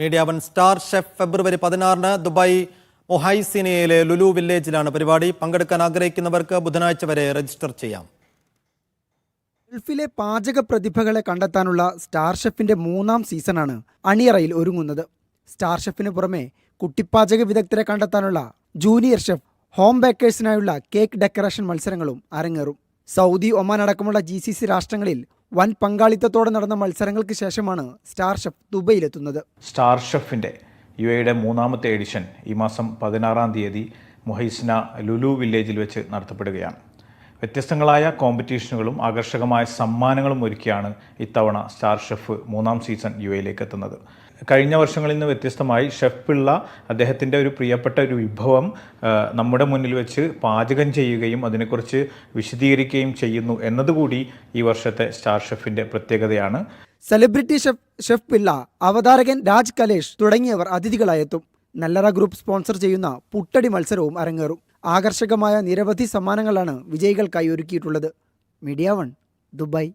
Media one star chef ഫെബ്രുവരി 16 Dubai മൊഹൈസിനയിലെ Lulu വില്ലേജിലാണ് പരിപാടി. പങ്കെടുക്കാൻ ആഗ്രഹിക്കുന്നവർക്ക് ബുധനാഴ്ച വരെ രജിസ്റ്റർ ചെയ്യാം. ഗൾഫിലെ പാചക പ്രതിഭകളെ കണ്ടെത്താനുള്ള സ്റ്റാർ ഷെഫിന്റെ 3ാം സീസണാണ് അണിയറയിൽ ഒരുങ്ങുന്നത്. സ്റ്റാർ ഷെഫിന് പുറമെ കുട്ടിപ്പാചക വിദഗ്ധരെ കണ്ടെത്താനുള്ള ജൂനിയർ ഷെഫ്, ഹോം ബേക്കേഴ്സിനായുള്ള കേക്ക് ഡെക്കറേഷൻ മത്സരങ്ങളും അരങ്ങേറും. സൗദി, ഒമാൻ അടക്കമുള്ള GCC രാഷ്ട്രങ്ങളിൽ വൻ പങ്കാളിത്തത്തോടെ നടന്ന മത്സരങ്ങൾക്ക് ശേഷമാണ് സ്റ്റാർ ഷെഫ് ദുബൈയിലെത്തുന്നത്. സ്റ്റാർ ഷെഫിൻ്റെ UAEയുടെ 3ാമത്തെ എഡിഷൻ ഈ മാസം 16-ാം തീയതി മൊഹൈസിന ലുലു വില്ലേജിൽ വെച്ച് നടത്തപ്പെടുകയാണ്. വ്യത്യസ്തങ്ങളായ കോമ്പറ്റീഷനുകളും ആകർഷകമായ സമ്മാനങ്ങളും ഒരുക്കിയാണ് ഇത്തവണ സ്റ്റാർ ഷെഫ് 3ാം സീസൺ UAEയിലേക്ക് എത്തുന്നത്. കഴിഞ്ഞ വർഷങ്ങളിൽ നിന്ന് വ്യത്യസ്തമായി ഷെഫ് പിള്ള അദ്ദേഹത്തിൻ്റെ ഒരു പ്രിയപ്പെട്ട ഒരു വിഭവം നമ്മുടെ മുന്നിൽ വെച്ച് പാചകം ചെയ്യുകയും അതിനെക്കുറിച്ച് വിശദീകരിക്കുകയും ചെയ്യുന്നു എന്നതുകൂടി ഈ വർഷത്തെ സ്റ്റാർ ഷെഫിൻ്റെ പ്രത്യേകതയാണ്. സെലിബ്രിറ്റി ഷെഫ് പിള്ള, അവതാരകൻ രാജ് കലേഷ് തുടങ്ങിയവർ അതിഥികളായെത്തും. നല്ലറ ഗ്രൂപ്പ് സ്പോൺസർ ചെയ്യുന്ന പുട്ടടി മത്സരവും അരങ്ങേറും. ആകർഷകമായ നിരവധി സമ്മാനങ്ങളാണ് വിജയികൾക്കായി ഒരുക്കിയിട്ടുള്ളത്. Media one, Dubai.